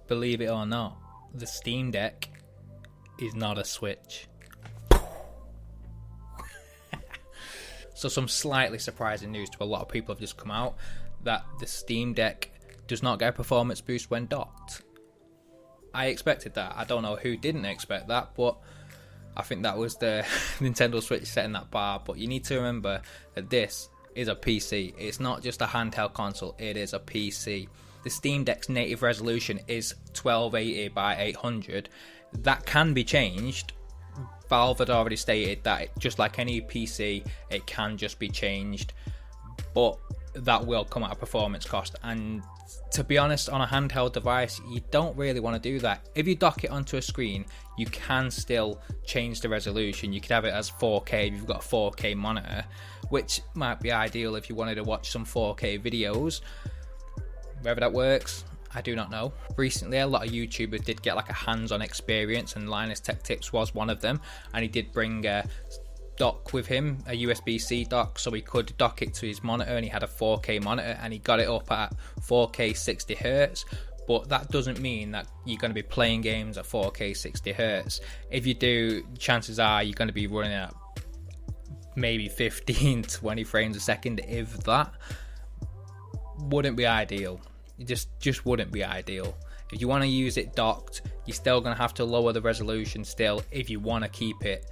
Believe it or not, the Steam Deck is not a Switch. So some slightly surprising news to a lot of people have just come out that the Steam Deck does not get a performance boost when docked. I expected that. I don't know who didn't expect that, but I think that was the Nintendo Switch setting that bar. But you need to remember that this is a PC. It's not just a handheld console, it is a PC. The Steam Deck's native resolution is 1280 by 800. That can be changed. Valve had already stated that just like any PC, it can just be changed, but that will come at a performance cost. And to be honest, on a handheld device, you don't really want to do that. If you dock it onto a screen, you can still change the resolution. You could have it as 4K if you've got a 4K monitor, which might be ideal if you wanted to watch some 4K videos. Whether that works, I do not know. Recently, a lot of YouTubers did get like a hands-on experience, and Linus Tech Tips was one of them, and he did bring a dock with him, a USB-C dock, so he could dock it to his monitor, and he had a 4K monitor, and he got it up at 4K 60Hz. But that doesn't mean that you're going to be playing games at 4K 60Hz. If you do, chances are you're going to be running at maybe 15-20 frames a second, if that. Wouldn't be ideal. It just wouldn't be ideal. If you want to use it docked, you're still going to have to lower the resolution still if you want to keep it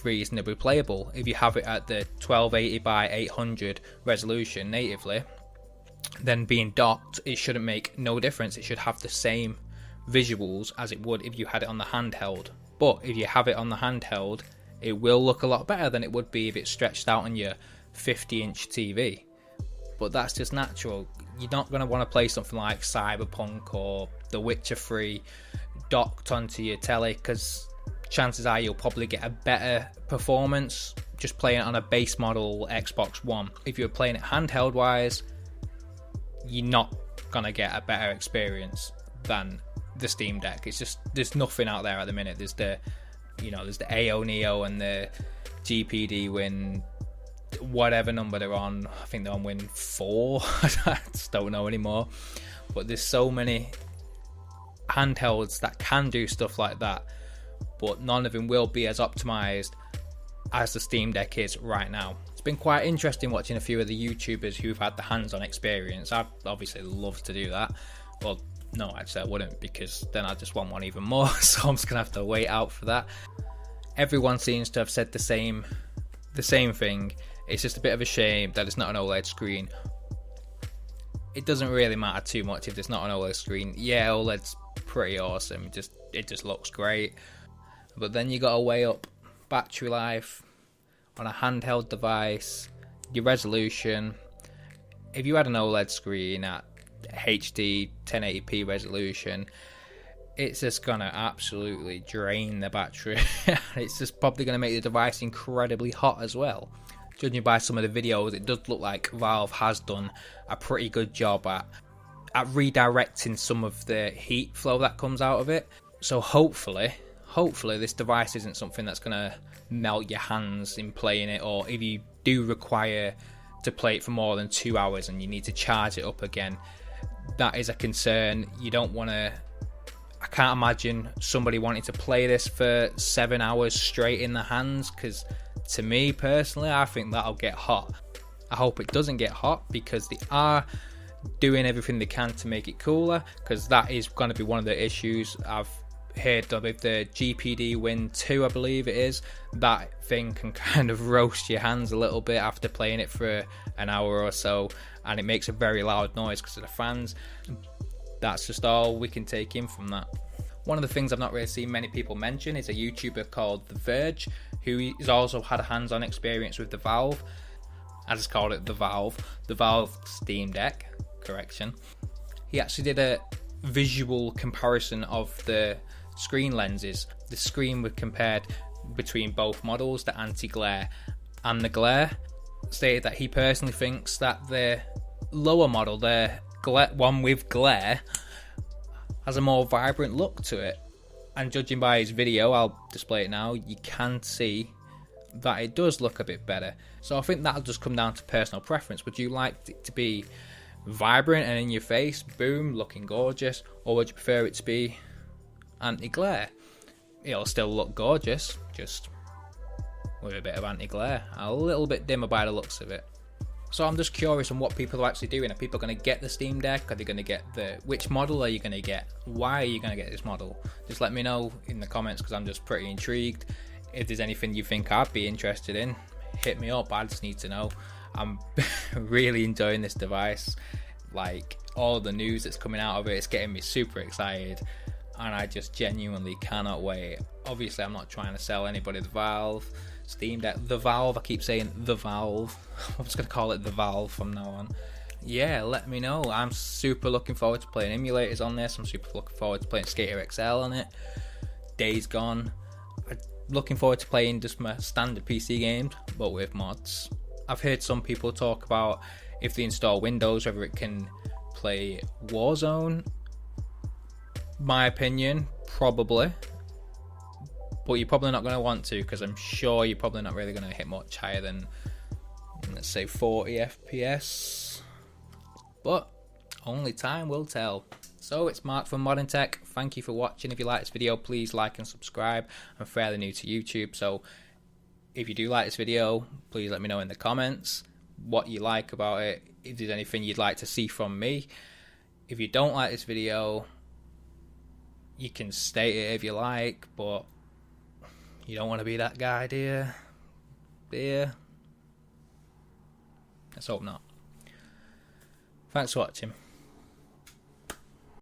reasonably playable. If you have it at the 1280 by 800 resolution natively, then being docked, it shouldn't make no difference. It should have the same visuals as it would if you had it on the handheld. But if you have it on the handheld, it will look a lot better than it would be if it's stretched out on your 50-inch TV. But that's just natural. You're not going to want to play something like Cyberpunk or The Witcher 3 docked onto your telly, because chances are you'll probably get a better performance just playing it on a base model Xbox One. If you're playing it handheld wise, you're not going to get a better experience than the Steam Deck. It's just, there's nothing out there at the minute. There's the AO Neo and the GPD Win, whatever number they're on. I think they're on Win 4. I just don't know anymore. But there's so many handhelds that can do stuff like that, but none of them will be as optimized as the Steam Deck is right now. It's been quite interesting watching a few of the YouTubers who've had the hands-on experience. I'd obviously love to do that. Well, no, actually I wouldn't, because then I just want one even more, so I'm just gonna have to wait out for that. Everyone seems to have said the same thing. It's just a bit of a shame that it's not an OLED screen. It doesn't really matter too much if it's not an OLED screen. Yeah, OLED's pretty awesome. It just looks great. But then you gotta weigh up battery life on a handheld device, your resolution. If you had an OLED screen at HD 1080p resolution, it's just gonna absolutely drain the battery. It's just probably gonna make the device incredibly hot as well. Judging by some of the videos, it does look like Valve has done a pretty good job at redirecting some of the heat flow that comes out of it. So hopefully this device isn't something that's going to melt your hands in playing it, or if you do require to play it for more than 2 hours and you need to charge it up again, that is a concern. You don't want to... I can't imagine somebody wanting to play this for 7 hours straight in the hands, because to me personally, I think that'll get hot. I hope it doesn't get hot, because they are doing everything they can to make it cooler, because that is going to be one of the issues I've heard of. With the GPD Win 2, I believe it is, that thing can kind of roast your hands a little bit after playing it for an hour or so, and it makes a very loud noise because of the fans. That's just all we can take in from that. One of the things I've not really seen many people mention is a YouTuber called The Verge, who has also had a hands-on experience with the Valve. I just called it the Valve Steam Deck, correction. He actually did a visual comparison of the screen lenses. The screen was compared between both models, the anti-glare and the glare. Stated that he personally thinks that the lower model, the one with glare, has a more vibrant look to it. And judging by his video, I'll display it now, you can see that it does look a bit better. So I think that'll just come down to personal preference. Would you like it to be vibrant and in your face, boom, looking gorgeous, or would you prefer it to be anti-glare? It'll still look gorgeous, just with a bit of anti-glare, a little bit dimmer by the looks of it. So I'm just curious on what people are actually doing. Are people going to get the Steam Deck? Are they going to get which model are you going to get? Why are you going to get this model? Just let me know in the comments, because I'm just pretty intrigued. If there's anything you think I'd be interested in, hit me up. I just need to know. I'm really enjoying this device. Like, all the news that's coming out of it, it's getting me super excited, and I just genuinely cannot wait. Obviously, I'm not trying to sell anybody the Valve Steam Deck. The Valve, I keep saying the Valve. I'm just going to call it the Valve from now on. Yeah, let me know. I'm super looking forward to playing emulators on this. I'm super looking forward to playing Skater XL on it. Days Gone. I'm looking forward to playing just my standard PC games, but with mods. I've heard some people talk about if they install Windows, whether it can play Warzone. My opinion, probably. But you're probably not going to want to, because I'm sure you're probably not really going to hit much higher than, let's say, 40 FPS. But only time will tell. So it's Mark from Modern Tech. Thank you for watching. If you like this video, please like and subscribe. I'm fairly new to YouTube, so if you do like this video, please let me know in the comments what you like about it, if there's anything you'd like to see from me. If you don't like this video, you can state it if you like, but you don't want to be that guy, do you? Do you? Let's hope not. Thanks for watching.